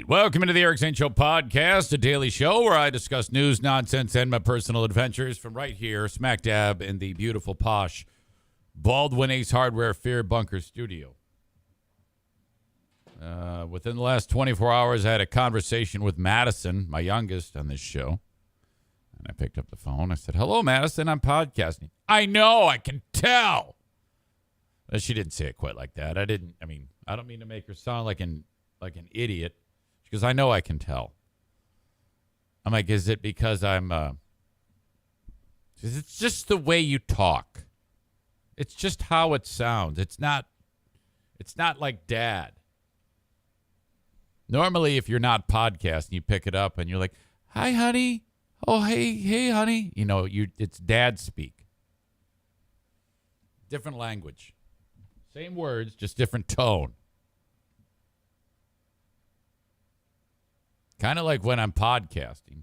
right. Welcome into the Eric Zane Show podcast, a daily show where I discuss news, nonsense, and my personal adventures from right here, smack dab in the beautiful, posh Baldwin Ace Hardware Fear Bunker studio. Within the last 24 hours, I had a conversation with Madison, my youngest, on this show. And I picked up the phone. I said, "Hello, Madison. I'm podcasting." "I know. I can tell." Well, she didn't say it quite like that. I don't mean to make her sound like an idiot. Because I know I can tell. I'm like, is it because it's just the way you talk. It's just how it sounds. It's not like Dad. Normally, if you're not podcasting, you pick it up and you're like, "Hi, honey. Oh, hey, honey." It's Dad speak. Different language. Same words, just different tone. Kind of like when I'm podcasting.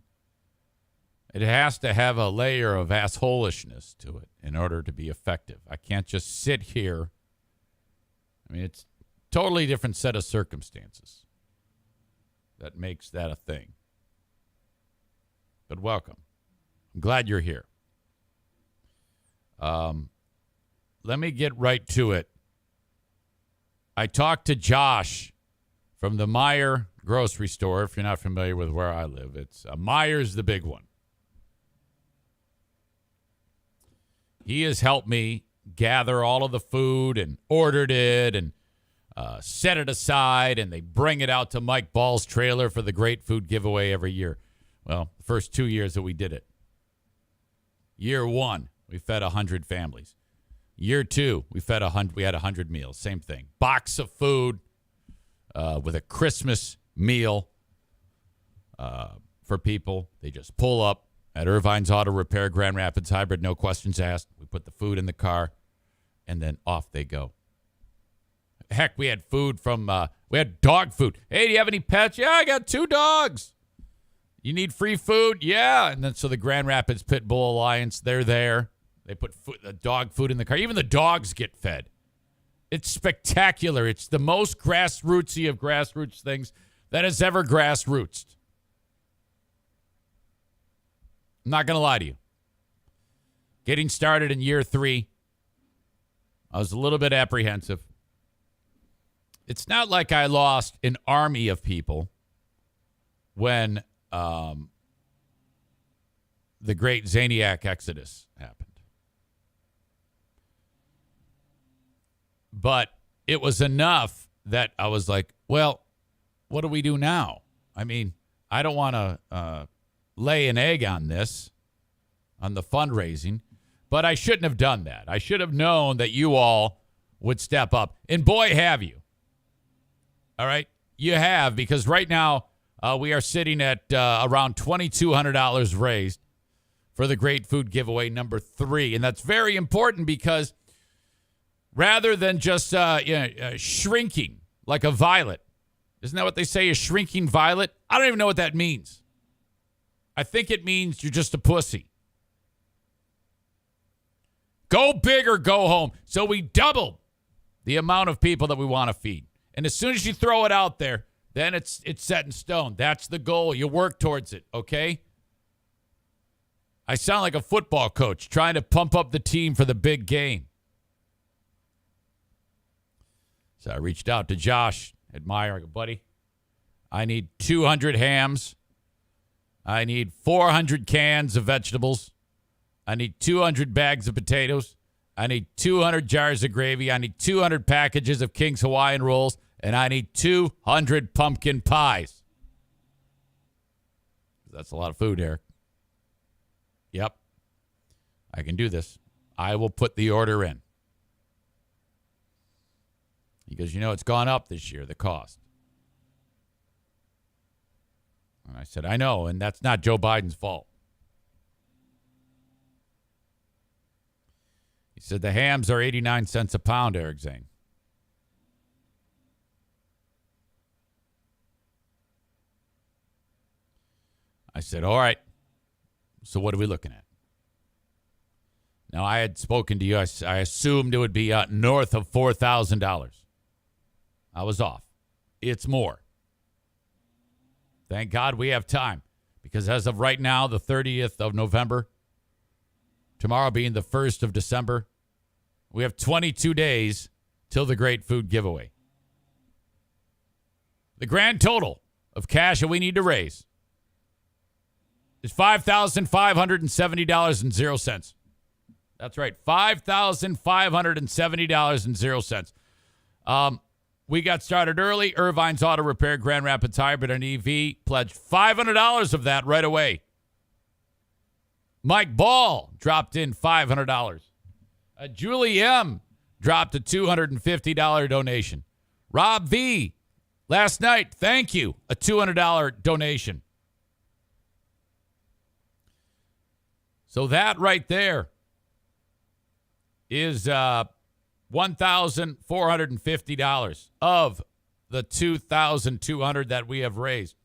It has to have a layer of assholishness to it in order to be effective. I can't just sit here. It's a totally different set of circumstances that makes that a thing. But welcome. I'm glad you're here. Let me get right to it. I talked to Josh from the Meijer grocery store. If you're not familiar with where I live, it's Meijer's the big one. He has helped me gather all of the food and ordered it and set it aside, and they bring it out to Mike Ball's trailer for the great food giveaway every year. Well, the first 2 years that we did it. Year 1, we fed 100 families. Year 2, we had 100 meals. Same thing. Box of food with a Christmas meal for people. They just pull up at Irvine's Auto Repair, Grand Rapids Hybrid, no questions asked. We put the food in the car, and then off they go. Heck, we had food we had dog food. "Hey, do you have any pets?" "Yeah, I got 2 dogs." "You need free food?" "Yeah." And then so the Grand Rapids Pit Bull Alliance, they're there. They put the dog food in the car. Even the dogs get fed. It's spectacular. It's the most grassrootsy of grassroots things that has ever grassrootsed. I'm not going to lie to you. Getting started in year 3, I was a little bit apprehensive. It's not like I lost an army of people when the great Zaniac Exodus happened. But it was enough that I was like, well, what do we do now? I don't want to lay an egg on this, on the fundraising, but I shouldn't have done that. I should have known that you all would step up. And boy, have you. All right? You have, because right now we are sitting at around $2,200 raised for the Great Food Giveaway number 3. And that's very important because rather than just shrinking like a violet, isn't that what they say, a shrinking violet? I don't even know what that means. I think it means you're just a pussy. Go big or go home. So we doubled the amount of people that we want to feed. And as soon as you throw it out there, then it's set in stone. That's the goal. You work towards it, okay? I sound like a football coach trying to pump up the team for the big game. So I reached out to Josh at Meijer. I go, "Buddy, I need 200 hams. I need 400 cans of vegetables. I need 200 bags of potatoes. I need 200 jars of gravy. I need 200 packages of King's Hawaiian rolls. And I need 200 pumpkin pies." That's a lot of food, Eric. Yep. I can do this. I will put the order in. He goes, "It's gone up this year, the cost." And I said, "I know, and that's not Joe Biden's fault." He said, "The hams are 89 cents a pound, Eric Zane." I said, "All right. So what are we looking at?" Now, I had spoken to you. I assumed it would be north of $4,000. I was off. It's more. Thank God we have time, because as of right now, the 30th of November, tomorrow being the 1st of December, we have 22 days till the great food giveaway. The grand total of cash that we need to raise is $5,570.00. That's right, $5,570.00. We got started early. Irvine's Auto Repair, Grand Rapids Hybrid and EV pledged $500 of that right away. Mike Ball dropped in $500. Julie M. dropped a $250 donation. Rob V. last night, thank you, a $200 donation. So that right there is $1,450 of the $2,200 that we have raised.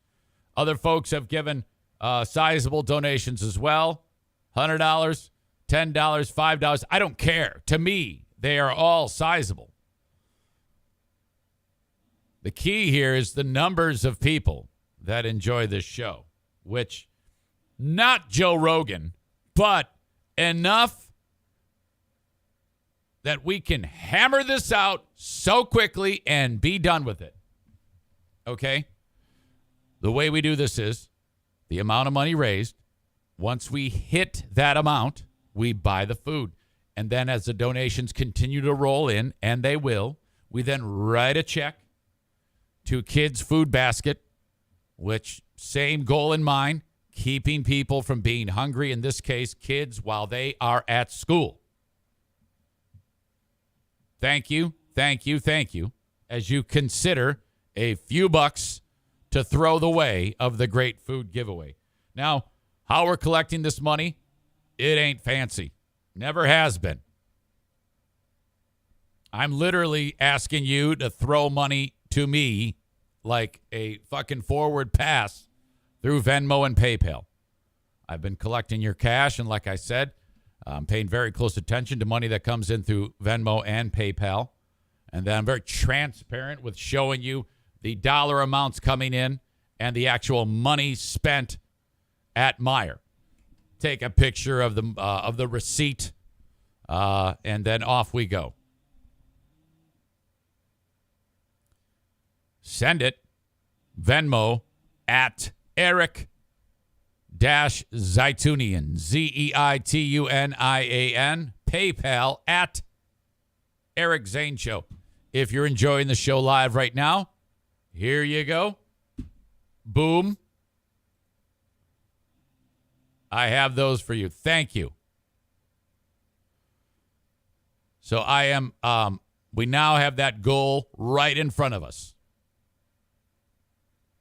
Other folks have given sizable donations as well. $100, $10, $5. I don't care. To me, they are all sizable. The key here is the numbers of people that enjoy this show, which not Joe Rogan, but enough that we can hammer this out so quickly and be done with it. Okay? The way we do this is the amount of money raised. Once we hit that amount, we buy the food. And then as the donations continue to roll in, and they will, we then write a check to Kids Food Basket, which same goal in mind, keeping people from being hungry, in this case, kids, while they are at school. Thank you, thank you, thank you, as you consider a few bucks to throw the way of the great food giveaway. Now, how we're collecting this money, it ain't fancy. Never has been. I'm literally asking you to throw money to me like a fucking forward pass through Venmo and PayPal. I've been collecting your cash, and like I said, I'm paying very close attention to money that comes in through Venmo and PayPal. And then I'm very transparent with showing you the dollar amounts coming in and the actual money spent at Meijer. Take a picture of the receipt, and then off we go. Send it. Venmo at Eric-Zaitunian, Zeitunian. PayPal at Eric Zane Show. If you're enjoying the show live right now, here you go. Boom. I have those for you. Thank you. So I am, we now have that goal right in front of us.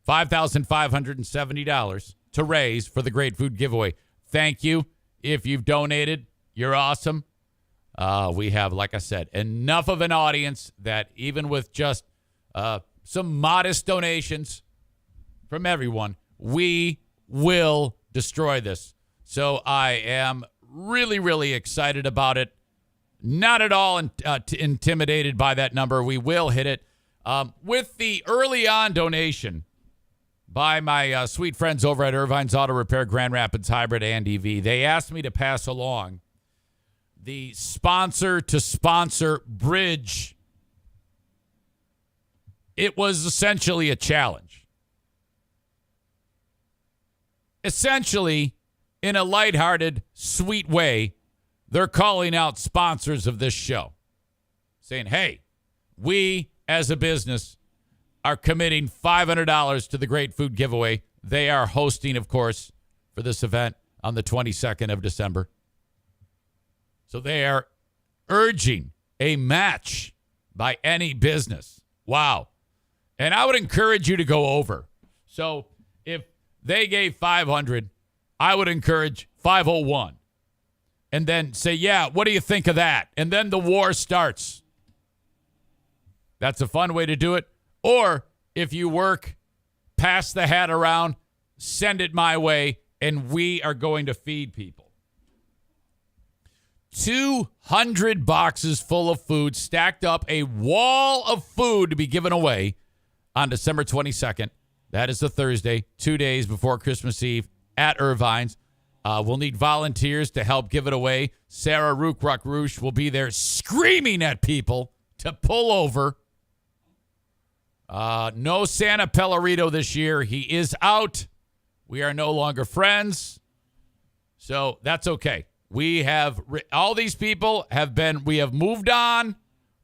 $5,570 to raise for the Great Food Giveaway. Thank you. If you've donated, you're awesome. We have, like I said, enough of an audience that even with just some modest donations from everyone, we will destroy this. So I am really, really excited about it. Not at all intimidated by that number. We will hit it. With the early on donation by my sweet friends over at Irvine's Auto Repair, Grand Rapids Hybrid and EV, they asked me to pass along the sponsor-to-sponsor bridge. It was essentially a challenge. Essentially, in a lighthearted, sweet way, they're calling out sponsors of this show, saying, hey, we as a business are committing $500 to the Great Food Giveaway. They are hosting, of course, for this event on the 22nd of December. So they are urging a match by any business. Wow. And I would encourage you to go over. So if they gave 500, I would encourage 501. And then say, yeah, what do you think of that? And then the war starts. That's a fun way to do it. Or if you work, pass the hat around, send it my way, and we are going to feed people. 200 boxes full of food stacked up, a wall of food to be given away on December 22nd That is a Thursday, 2 days before Christmas Eve at Irvine's. We'll need volunteers to help give it away. Sarah Rook-Ruck-Roosh will be there screaming at people to pull over. No Santa Pellerito this year. He is out. We are no longer friends. So that's okay. We have all these people we have moved on.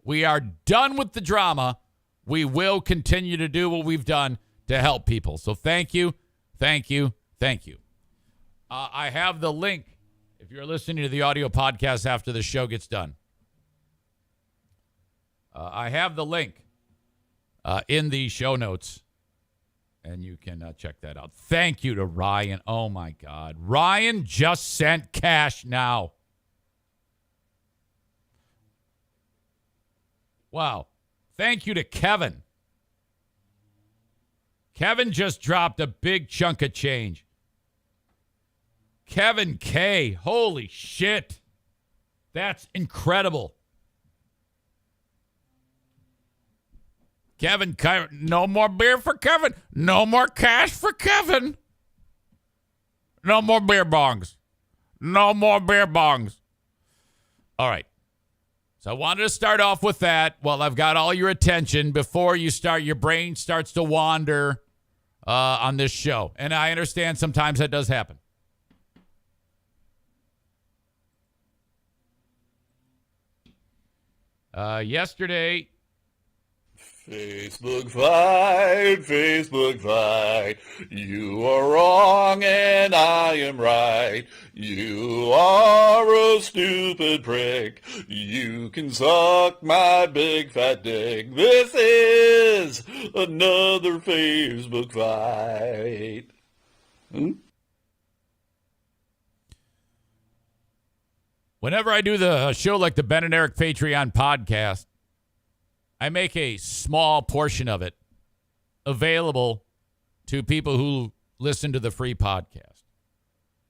We are done with the drama. We will continue to do what we've done to help people. So thank you. Thank you. Thank you. I have the link if you're listening to the audio podcast after the show gets done. I have the link in the show notes, and you can check that out. Thank you to Ryan. Oh, my God. Ryan just sent cash now. Wow. Thank you to Kevin. Kevin just dropped a big chunk of change. Kevin K. Holy shit. That's incredible. Kevin, no more beer for Kevin. No more cash for Kevin. No more beer bongs. No more beer bongs. All right. So I wanted to start off with that while I've got all your attention before your brain starts to wander on this show. And I understand sometimes that does happen. Yesterday, Facebook fight. You are wrong and I am right. You are a stupid prick. You can suck my big fat dick. This is another Facebook fight. Whenever I do the show like the Ben and Eric Patreon podcast, I make a small portion of it available to people who listen to the free podcast.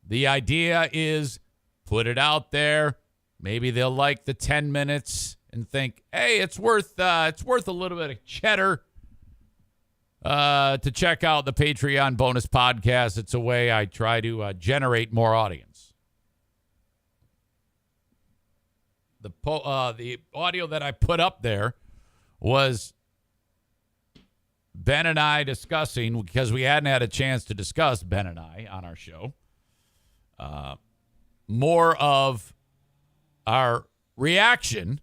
The idea is put it out there. Maybe they'll like the 10 minutes and think, hey, it's worth a little bit of cheddar to check out the Patreon bonus podcast. It's a way I try to generate more audience. The audio that I put up there was Ben and I discussing, because we hadn't had a chance to discuss, Ben and I, on our show, more of our reaction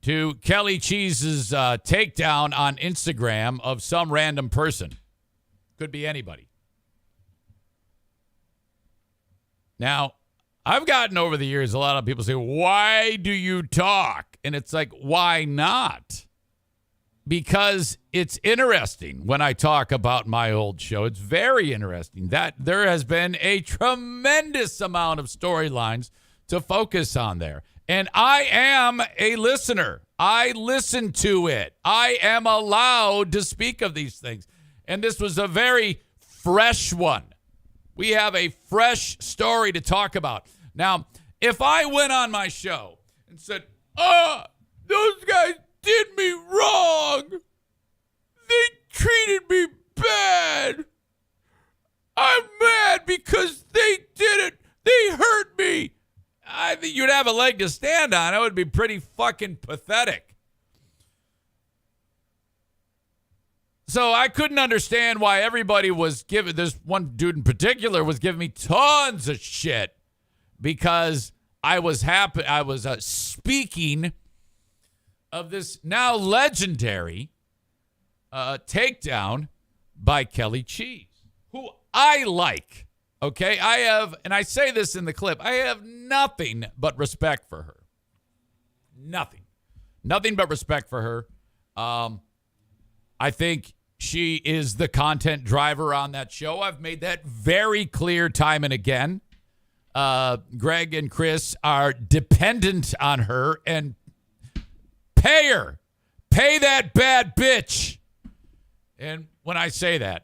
to Kelly Cheese's takedown on Instagram of some random person. Could be anybody. Now, I've gotten over the years, a lot of people say, why do you talk? And it's like, why not? Because it's interesting when I talk about my old show. It's very interesting that there has been a tremendous amount of storylines to focus on there. And I am a listener. I listen to it. I am allowed to speak of these things. And this was a very fresh one. We have a fresh story to talk about. Now, if I went on my show and said, those guys did me wrong. They treated me bad. I'm mad because they did it. They hurt me. I think you'd have a leg to stand on. It would be pretty fucking pathetic. So I couldn't understand why everybody was giving, this one dude in particular was giving me tons of shit because I was happy. I was speaking of this now legendary takedown by Kelly Cheese, who I like. Okay, I have, and I say this in the clip, I have nothing but respect for her. Nothing but respect for her. I think she is the content driver on that show. I've made that very clear time and again. Greg and Chris are dependent on her, and pay her. Pay that bad bitch. And when I say that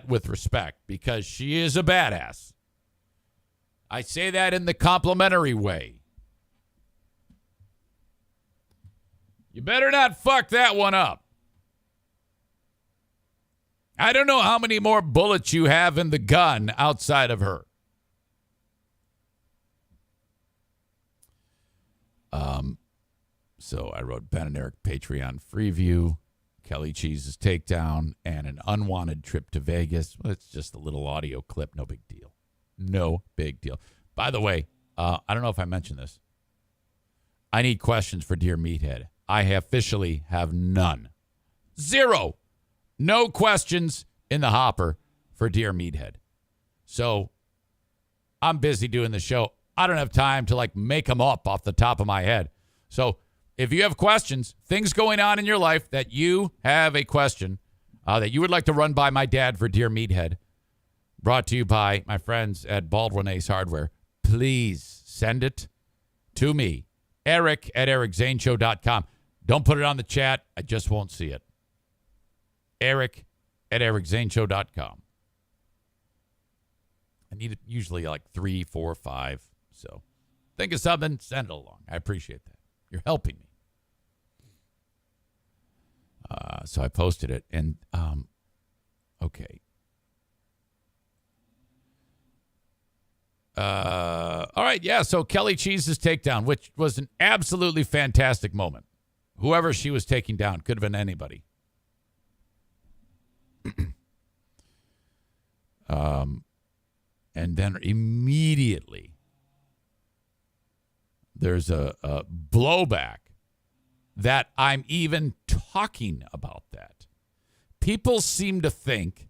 with respect because she is a badass. I say that in the complimentary way. You better not fuck that one up. I don't know how many more bullets you have in the gun outside of her. So I wrote Ben and Eric Patreon Freeview, Kelly Cheese's Takedown, and an unwanted trip to Vegas. Well, it's just a little audio clip. No big deal. No big deal. By the way, I don't know if I mentioned this. I need questions for Dear Meathead. I officially have none. Zero. No questions in the hopper for Dear Meathead. So I'm busy doing the show. I don't have time to make them up off the top of my head. So if you have questions, things going on in your life that you have a question that you would like to run by my dad for Dear Meathead, brought to you by my friends at Baldwin Ace Hardware, please send it to me, Eric@ericzaneshow.com. Don't put it on the chat. I just won't see it. Eric@ericzaneshow.com. I need it usually 3, 4, 5. So think of something, send it along. I appreciate that. You're helping me. So I posted it, and okay. All right, yeah. So Kelly Cheese's takedown, which was an absolutely fantastic moment. Whoever she was taking down, could have been anybody. And then immediately there's a blowback that I'm even talking about that. People seem to think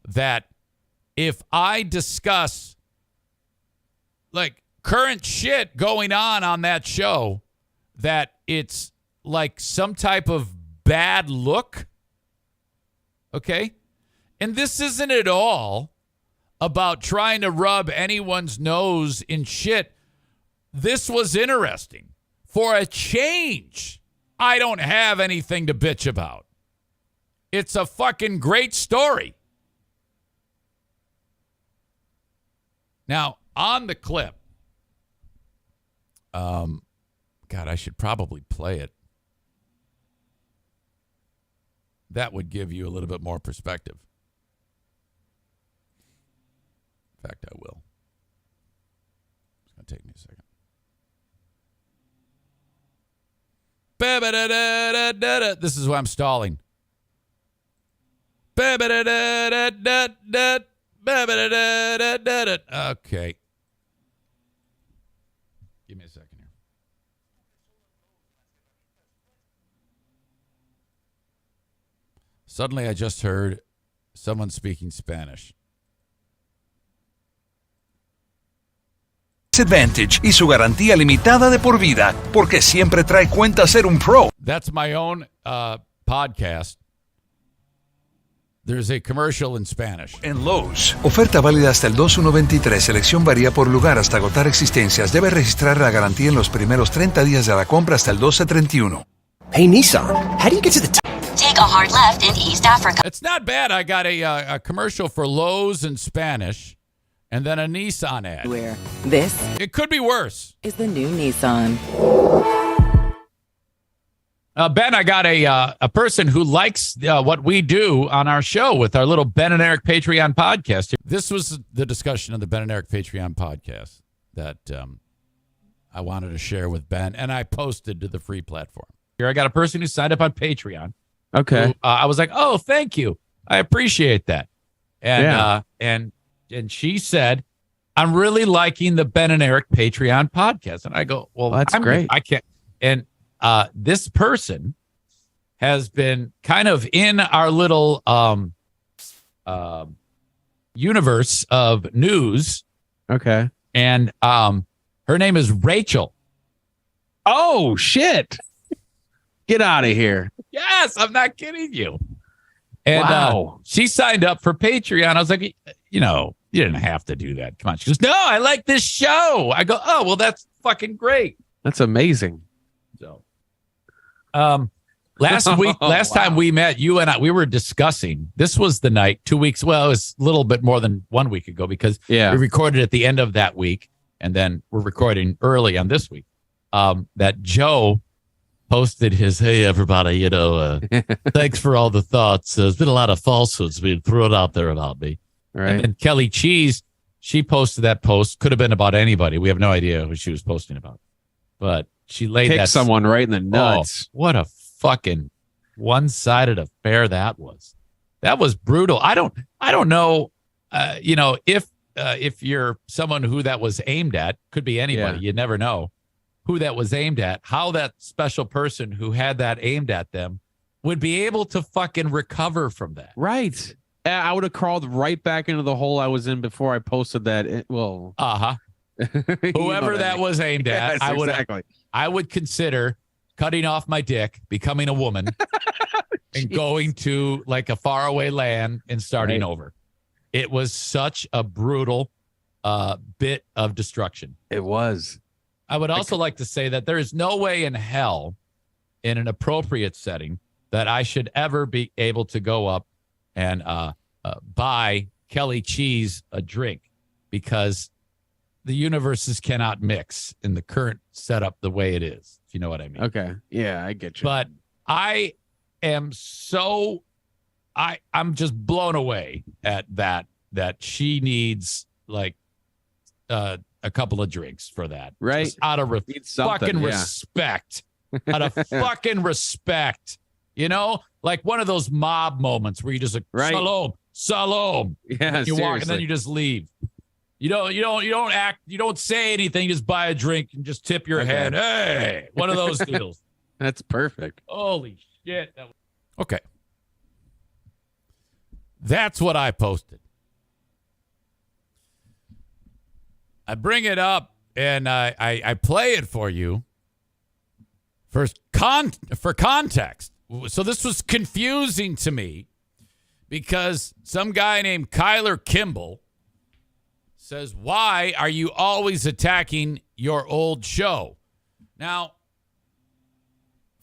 that if I discuss current shit going on that show, that it's some type of bad look. Okay? And this isn't at all about trying to rub anyone's nose in shit. This was interesting. For a change, I don't have anything to bitch about. It's a fucking great story. Now, on the clip, God, I should probably play it. That would give you a little bit more perspective. In fact, I will. It's going to take me a second. This is why I'm stalling. Okay. Give me a second here. Suddenly I just heard someone speaking Spanish. Advantage y su garantía limitada de por vida, porque siempre trae cuenta ser un pro. That's my own podcast. There's a commercial in Spanish. En Lowe's. Oferta válida hasta el 2/1/23. Selección varía por lugar hasta agotar existencias. Debe registrar la garantía en los primeros 30 días de la compra hasta el 12/31. Hey, Nissan, how do you get to the top? Take a hard left in East Africa. It's not bad. I got a commercial for Lowe's in Spanish and then a Nissan ad. Where this It could be worse. is the new Nissan. Ben, I got a person who likes what we do on our show with our little Ben and Eric Patreon podcast. This was the discussion of the Ben and Eric Patreon podcast that I wanted to share with Ben, and I posted to the free platform. Here, I got a person who signed up on Patreon. Okay. Who, I was like, oh, thank you. I appreciate that. And and she said, I'm really liking the Ben and Eric Patreon podcast. And I go, well, that's great. I can't. And this person has been kind of in our little universe of news. Okay. And her name is Rachel. Oh, shit. Get out of here. Yes, I'm not kidding you. And wow. She signed up for Patreon. I was like, you didn't have to do that. Come on. She goes, no, I like this show. I go, oh, well, that's fucking great. That's amazing. So, last time we met, you and I, we were discussing, this was the night 2 weeks. Well, it was a little bit more than 1 week ago because we recorded at the end of that week. And then we're recording early on this week. That Joe posted his, hey, everybody, thanks for all the thoughts. There's been a lot of falsehoods being thrown out there about me. Right. And then Kelly Cheese, she posted that post. Could have been about anybody. We have no idea who she was posting about. But she laid Kick that. someone right in the nuts. Oh, what a fucking one-sided affair that was. That was brutal. I don't know, if you're someone who that was aimed at, could be anybody. Yeah. You never know who that was aimed at, how that special person who had that aimed at them would be able to fucking recover from that. Right. I would have crawled right back into the hole I was in before I posted that. Uh-huh. Whoever that was aimed at, yes, I would consider cutting off my dick, becoming a woman, and going to like a faraway land and starting over. It was such a brutal bit of destruction. It was. I would also like to say that there is no way in hell, in an appropriate setting, that I should ever be able to go up and buy Kelly Cheese a drink, because the universes cannot mix in the current setup the way it is, if you know what I mean. Okay. Yeah, I get you. But I am I'm just blown away at that she needs like a couple of drinks for that. Right. Just out of fucking respect. Out of fucking respect. Like one of those mob moments where you just like, Shalom. Yeah, you walk and then you just leave. You don't act, you don't say anything, you just buy a drink and just tip your head. Hey, one of those deals. That's perfect. Holy shit. Okay. That's what I posted. I bring it up and I play it for you for context. So this was confusing to me because some guy named Kyler Kimball says, why are you always attacking your old show? Now,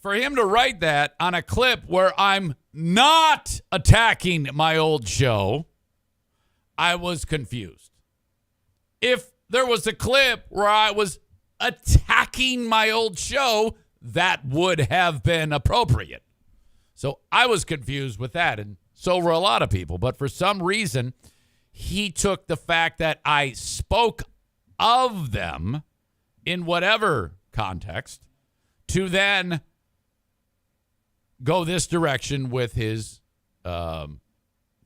for him to write that on a clip where I'm not attacking my old show, I was confused. If there was a clip where I was attacking my old show, that would have been appropriate. So I was confused with that, and so were a lot of people. But for some reason, he took the fact that I spoke of them in whatever context to then go this direction with his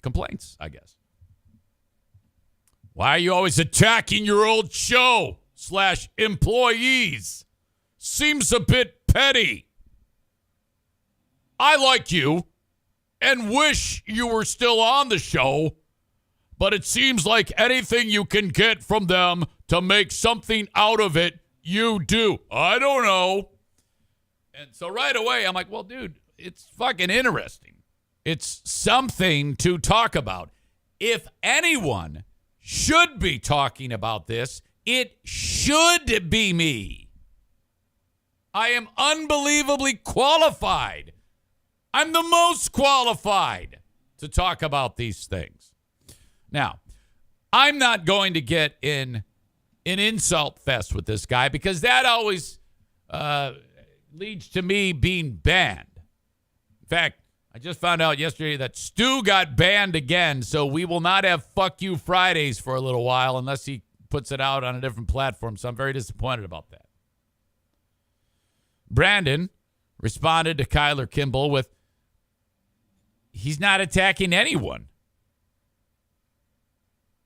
complaints, I guess. Why are you always attacking your old show / employees? Seems a bit petty. I like you and wish you were still on the show, but it seems like anything you can get from them to make something out of it, you do. I don't know. And so right away, I'm like, well, dude, it's fucking interesting. It's something to talk about. If anyone should be talking about this, it should be me. I am unbelievably qualified. I'm the most qualified to talk about these things. Now, I'm not going to get in an insult fest with this guy because that always leads to me being banned. In fact, I just found out yesterday that Stu got banned again, so we will not have Fuck You Fridays for a little while unless he puts it out on a different platform, so I'm very disappointed about that. Brandon responded to Kyler Kimball with, he's not attacking anyone.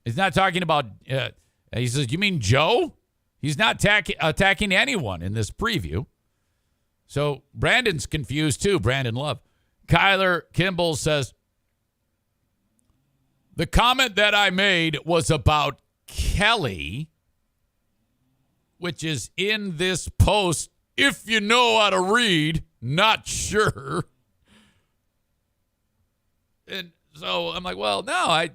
He's not talking about, he says, you mean Joe? He's not attacking anyone in this preview. So Brandon's confused too, Brandon Love. Kyler Kimball says, the comment that I made was about Kelly, which is in this post. If you know how to read, not sure. And so I'm like, well, no, I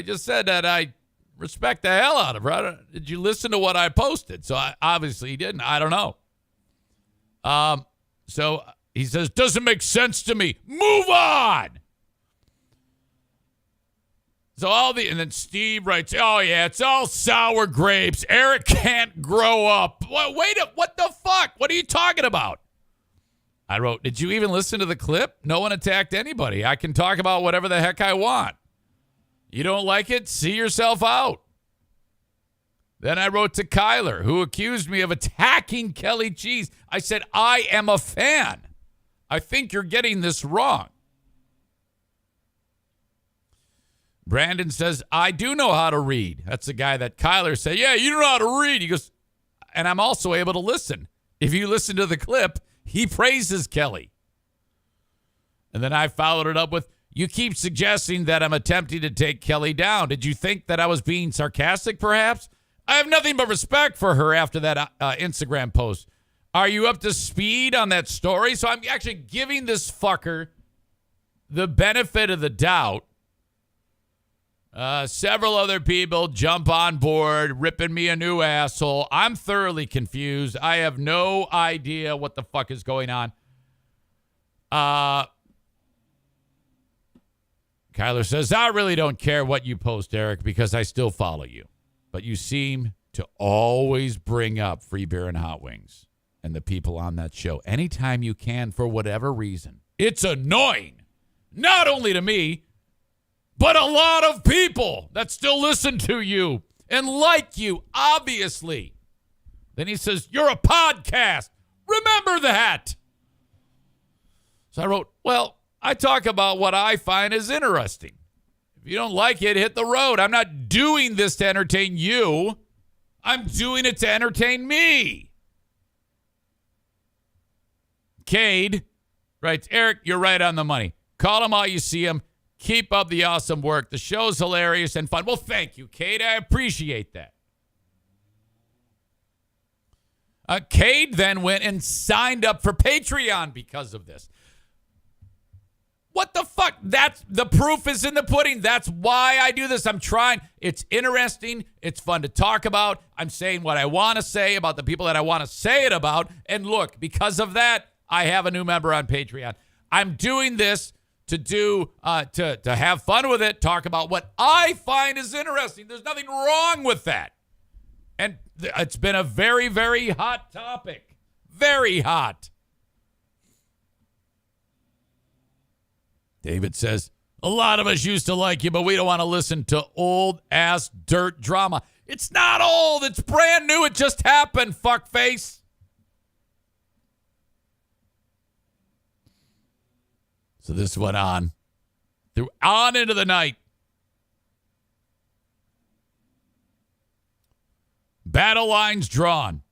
just said that I respect the hell out of her. Did you listen to what I posted? So I obviously didn't. I don't know. So he says, doesn't make sense to me. Move on. So and then Steve writes, oh yeah, it's all sour grapes. Eric can't grow up. Wait, what the fuck? What are you talking about? I wrote, did you even listen to the clip? No one attacked anybody. I can talk about whatever the heck I want. You don't like it? See yourself out. Then I wrote to Kyler, who accused me of attacking Kelly Cheese. I said, I am a fan. I think you're getting this wrong. Brandon says, I do know how to read. That's the guy that Kyler said, yeah, you don't know how to read. He goes, and I'm also able to listen. If you listen to the clip, he praises Kelly. And then I followed it up with, you keep suggesting that I'm attempting to take Kelly down. Did you think that I was being sarcastic, perhaps? I have nothing but respect for her after that Instagram post. Are you up to speed on that story? So I'm actually giving this fucker the benefit of the doubt. Several other people jump on board, ripping me a new asshole. I'm thoroughly confused. I have no idea what the fuck is going on. Kyler says, I really don't care what you post, Eric, because I still follow you. But you seem to always bring up free beer and hot wings and the people on that show anytime you can for whatever reason. It's annoying, not only to me, but a lot of people that still listen to you and like you, obviously. Then he says, you're a podcast. Remember that. So I wrote, well, I talk about what I find is interesting. If you don't like it, hit the road. I'm not doing this to entertain you. I'm doing it to entertain me. Cade writes, Eric, you're right on the money. Call him all you see him. Keep up the awesome work. The show's hilarious and fun. Well, thank you, Cade. I appreciate that. Cade then went and signed up for Patreon because of this. What the fuck? That's the proof is in the pudding. That's why I do this. I'm trying. It's interesting. It's fun to talk about. I'm saying what I want to say about the people that I want to say it about. And look, because of that, I have a new member on Patreon. I'm doing this to have fun with it, talk about what I find is interesting. There's nothing wrong with that. And it's been a very, very hot topic. Very hot. David says, a lot of us used to like you, but we don't want to listen to old-ass dirt drama. It's not old. It's brand new. It just happened, fuckface. So this went on into the night. Battle lines drawn.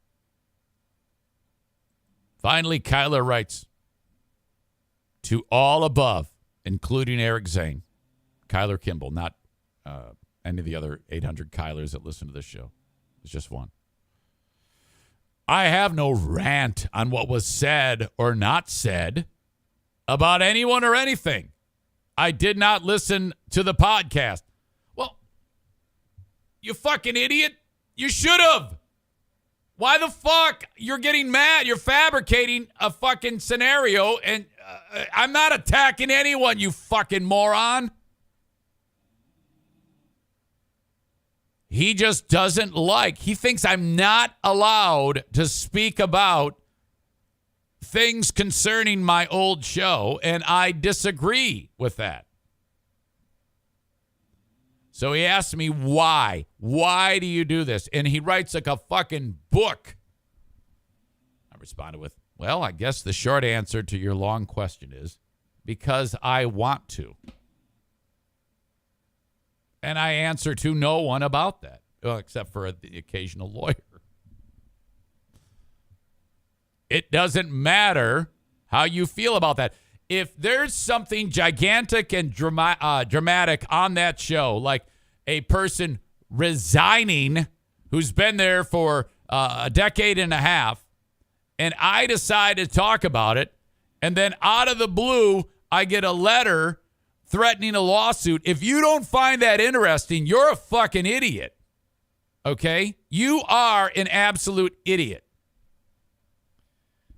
Finally, Kyler writes, to all above, including Eric Zane, Kyler Kimball, not any of the other 800 Kylers that listen to this show. It's just one. I have no rant on what was said or not said about anyone or anything. I did not listen to the podcast. Well, you fucking idiot. You should have. Why the fuck? You're getting mad. You're fabricating a fucking scenario, and I'm not attacking anyone, you fucking moron. He just doesn't like. He thinks I'm not allowed to speak about things concerning my old show, and I disagree with that. So he asked me why. Why do you do this? And he writes like a fucking book. I responded with, well, I guess the short answer to your long question is because I want to. And I answer to no one about that, well, except for the occasional lawyer. It doesn't matter how you feel about that. If there's something gigantic and dramatic on that show, like a person resigning who's been there for a decade and a half, and I decide to talk about it, and then out of the blue, I get a letter threatening a lawsuit. If you don't find that interesting, you're a fucking idiot. Okay? You are an absolute idiot.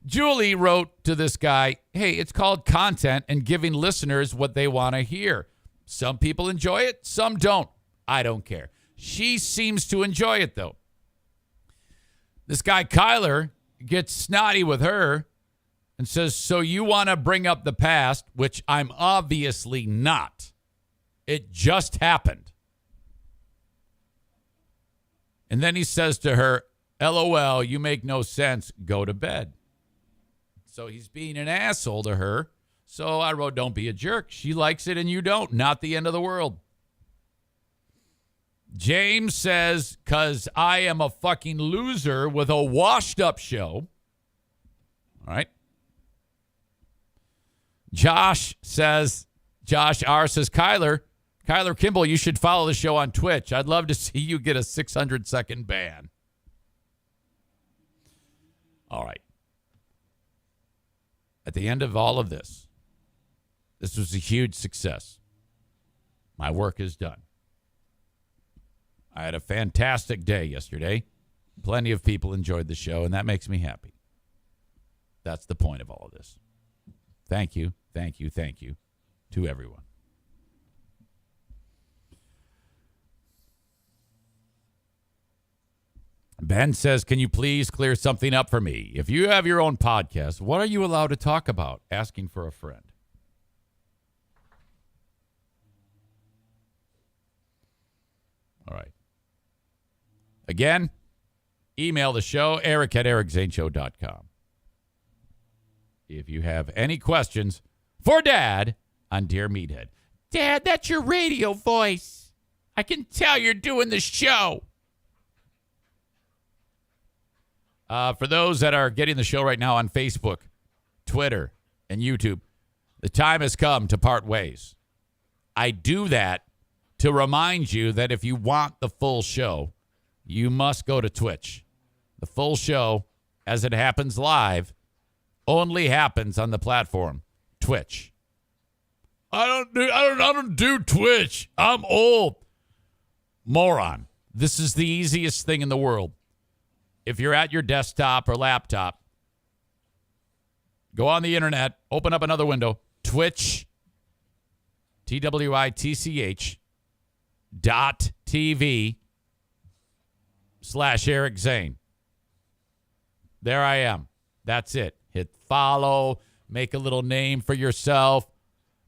Julie wrote to this guy, hey, it's called content and giving listeners what they want to hear. Some people enjoy it, some don't. I don't care. She seems to enjoy it, though. This guy, Kyler, gets snotty with her and says, so you want to bring up the past, which I'm obviously not. It just happened. And then he says to her, LOL, you make no sense. Go to bed. So he's being an asshole to her. So I wrote, don't be a jerk. She likes it and you don't. Not the end of the world. James says, because I am a fucking loser with a washed up show. All right. Josh R says, Kyler Kimball, you should follow the show on Twitch. I'd love to see you get a 600-second ban. All right. At the end of all of this was a huge success. My work is done. I had a fantastic day yesterday. Plenty of people enjoyed the show, and that makes me happy. That's the point of all of this. Thank you to everyone. Ben says, can you please clear something up for me? If you have your own podcast, what are you allowed to talk about? Asking for a friend. All right. Again, email the show, eric@ericzaneshow.com. If you have any questions for Dad on Dear Meathead. Dad, that's your radio voice. I can tell you're doing the show. For those that are getting the show right now on Facebook, Twitter, and YouTube, the time has come to part ways. I do that to remind you that if you want the full show, you must go to Twitch. The full show, as it happens live, only happens on the platform Twitch. I don't do Twitch. I'm old. Moron. This is the easiest thing in the world. If you're at your desktop or laptop, go on the internet, open up another window, Twitch, twitch.tv/Eric Zane. There I am. That's it. Hit follow, make a little name for yourself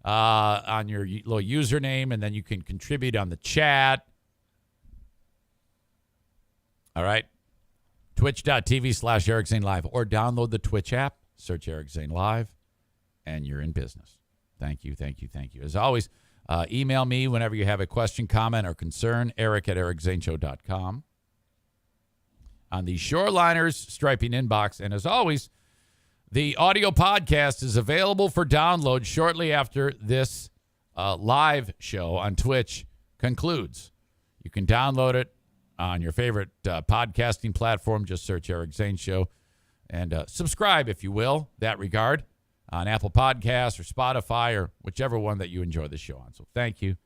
on your little username, and then you can contribute on the chat. All right. Twitch.tv/Eric Zane Live, or download the Twitch app, search Eric Zane Live, and you're in business. Thank you. As always, email me whenever you have a question, comment, or concern, eric@ericzaneshow.com. On the Shoreliners Striping inbox, and as always, the audio podcast is available for download shortly after this live show on Twitch concludes. You can download it on your favorite podcasting platform. Just search Eric Zane Show and subscribe, if you will, that regard, on Apple Podcasts or Spotify or whichever one that you enjoy the show on. So thank you.